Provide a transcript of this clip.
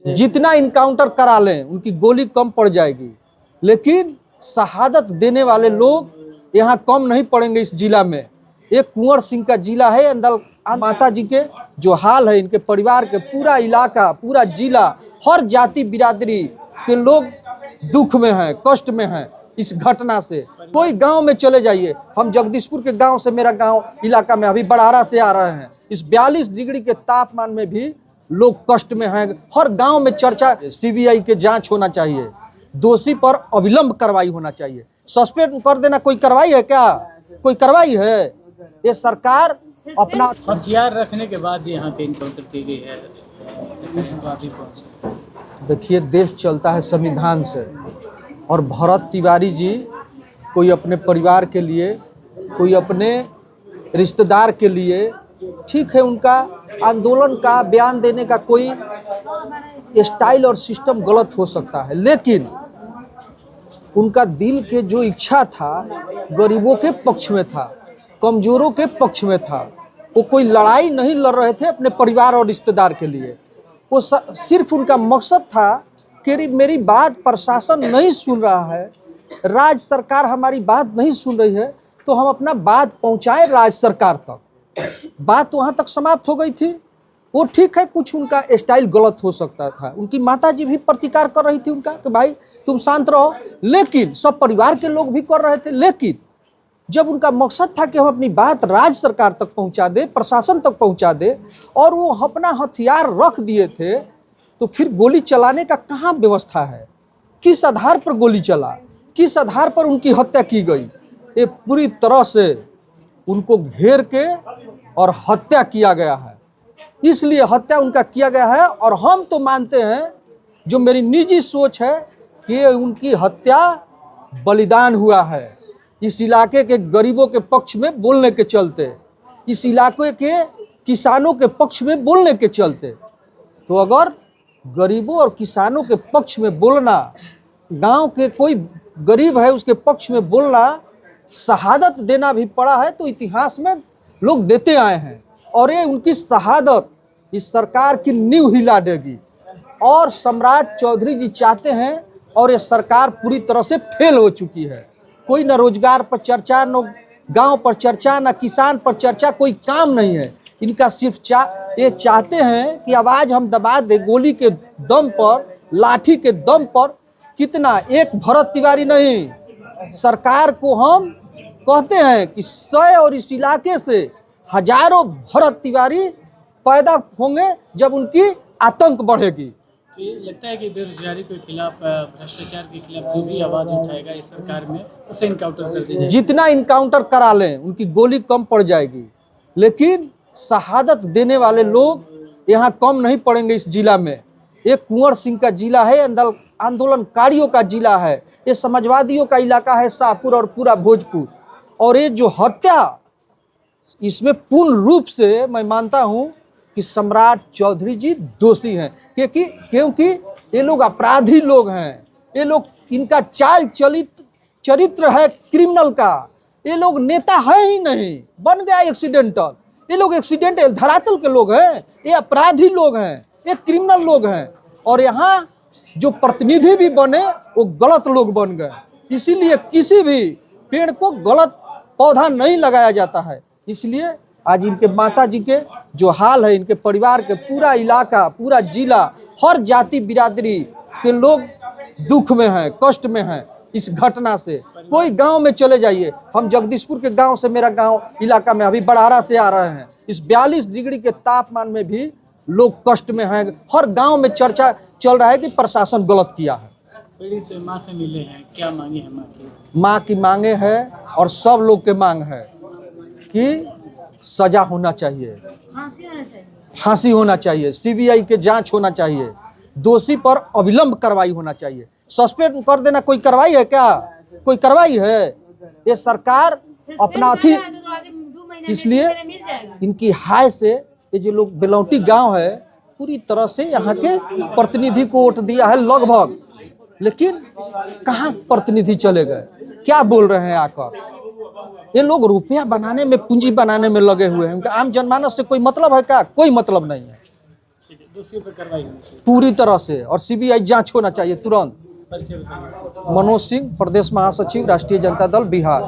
जितना इनकाउंटर करा लें उनकी गोली कम पड़ जाएगी, लेकिन शहादत देने वाले लोग यहाँ कम नहीं पड़ेंगे। इस जिला में एक कुंवर सिंह का जिला है, अंदर माता जी के जो हाल है, इनके परिवार के पूरा इलाका, पूरा जिला, हर जाति बिरादरी के लोग दुख में हैं, कष्ट में हैं इस घटना से। कोई गांव में चले जाइए, हम जगदीशपुर के गांव से, मेरा गांव इलाका में अभी बड़ारा से आ रहे हैं, इस 42 डिग्री के तापमान में भी लोग कष्ट में हैं। हर गांव में चर्चा, सीबीआई के जांच होना चाहिए, दोषी पर अविलंब कार्रवाई होना चाहिए। सस्पेंड कर देना कोई कार्रवाई है क्या? कोई कार्रवाई है? ये सरकार अपना हथियार रखने के बाद यहाँ पे इनकाउंटर की गई है। देखिए, देश चलता है संविधान से, और भरत तिवारी जी कोई अपने परिवार के लिए, कोई अपने रिश्तेदार के लिए, ठीक है, उनका आंदोलन का बयान देने का कोई स्टाइल और सिस्टम गलत हो सकता है, लेकिन उनका दिल के जो इच्छा था गरीबों के पक्ष में था, कमजोरों के पक्ष में था। वो कोई लड़ाई नहीं लड़ रहे थे अपने परिवार और रिश्तेदार के लिए। वो सिर्फ उनका मकसद था कि मेरी बात प्रशासन नहीं सुन रहा है, राज्य सरकार हमारी बात नहीं सुन रही है, तो हम अपना बात पहुंचाएं राज्य सरकार तक। बात वहां तक समाप्त हो गई थी। वो ठीक है, कुछ उनका स्टाइल गलत हो सकता था, उनकी माता जी भी प्रतिकार कर रही थी उनका कि भाई तुम शांत रहो, लेकिन सब परिवार के लोग भी कर रहे थे। लेकिन जब उनका मकसद था कि हम अपनी बात राज्य सरकार तक पहुंचा दे, प्रशासन तक पहुंचा दे, और वो अपना हथियार रख दिए थे, तो फिर गोली चलाने का कहाँ व्यवस्था है? किस आधार पर गोली चला, किस आधार पर उनकी हत्या की गई? ये पूरी तरह से उनको घेर के और हत्या किया गया है। इसलिए हत्या उनका किया गया है, और हम तो मानते हैं, जो मेरी निजी सोच है, कि उनकी हत्या बलिदान हुआ है इस इलाके के गरीबों के पक्ष में बोलने के चलते, इस इलाके के किसानों के पक्ष में बोलने के चलते। तो अगर गरीबों और किसानों के पक्ष में बोलना, गांव के कोई गरीब है उसके पक्ष में बोलना, शहादत देना भी पड़ा है, तो इतिहास में लोग देते आए हैं, और ये उनकी शहादत इस सरकार की नींव हिला देगी। और सम्राट चौधरी जी चाहते हैं, और ये सरकार पूरी तरह से फेल हो चुकी है। कोई ना रोजगार पर चर्चा, न गांव पर चर्चा, ना किसान पर चर्चा, कोई काम नहीं है इनका। सिर्फ ये चाहते हैं कि आवाज़ हम दबा दे, गोली के दम पर, लाठी के दम पर। कितना, एक भरत तिवारी नहीं, सरकार को हम कहते हैं कि 100 और इस इलाके से हजारों भरत तिवारी पैदा होंगे जब उनकी आतंक बढ़ेगी। तो ये लगता है कि बेरोजगारी के खिलाफ, भ्रष्टाचार के खिलाफ जो भी आवाज़ उठाएगा इस सरकार में, उसे इनकाउंटर कर दीजिए। जितना इनकाउंटर करा लें उनकी गोली कम पड़ जाएगी, लेकिन शहादत देने वाले लोग यहाँ कम नहीं पड़ेंगे। इस जिला में एक कुंवर सिंह का जिला है, अंदर आंदोलनकारियों का जिला है, ये समाजवादियों का इलाका है, शाहपुर और पूरा भोजपुर। और ये जो हत्या, इसमें पूर्ण रूप से मैं मानता हूँ कि सम्राट चौधरी जी दोषी हैं, क्योंकि ये लोग अपराधी लोग हैं। ये लोग, इनका चाल चरित्र है क्रिमिनल का। ये लोग नेता है ही नहीं, बन गया एक्सीडेंटल। ये लोग एक्सीडेंटल धरातल के लोग हैं, ये अपराधी लोग हैं, ये क्रिमिनल लोग हैं। और यहाँ जो प्रतिनिधि भी बने वो गलत लोग बन गए। इसीलिए किसी भी पेड़ को गलत पौधा नहीं लगाया जाता है। इसलिए आज इनके माता जी के जो हाल है, इनके परिवार के पूरा इलाका, पूरा जिला, हर जाति बिरादरी के लोग दुख में हैं, कष्ट में हैं इस घटना से। कोई गांव में चले जाइए, हम जगदीशपुर के गांव से, मेरा गांव इलाका में अभी बड़ारा से आ रहे हैं, इस 42 डिग्री के तापमान में भी लोग कष्ट में हैं। हर गांव में चर्चा चल रहा है कि प्रशासन गलत किया है। पीड़ित माँ से मिले हैं, क्या मांगे हैं माँ की? माँ की मांगे है, और सब लोग के मांग है कि सजा होना चाहिए, फांसी होना चाहिए, सीबीआई के जांच होना चाहिए, दोषी पर अविलंब कार्रवाई होना चाहिए। सस्पेंड कर देना कोई कार्रवाई है क्या? कोई कार्रवाई है? ये सरकार अपना अथी, इसलिए इनकी हाय से ये जो लोग बेलौटी गांव है, पूरी तरह से यहाँ के प्रतिनिधि को वोट दिया है लगभग, लेकिन कहाँ प्रतिनिधि चले गए? क्या बोल रहे हैं आकर? ये लोग रुपया बनाने में, पूंजी बनाने में लगे हुए हैं। उनका आम जनमानस से कोई मतलब है क्या? कोई मतलब नहीं है। दोषियों पर कार्रवाई होनी चाहिए। पूरी तरह से, और सीबीआई जांच होना चाहिए तुरंत। परिचय बताइए। मनोज सिंह, प्रदेश महासचिव, राष्ट्रीय जनता दल, बिहार।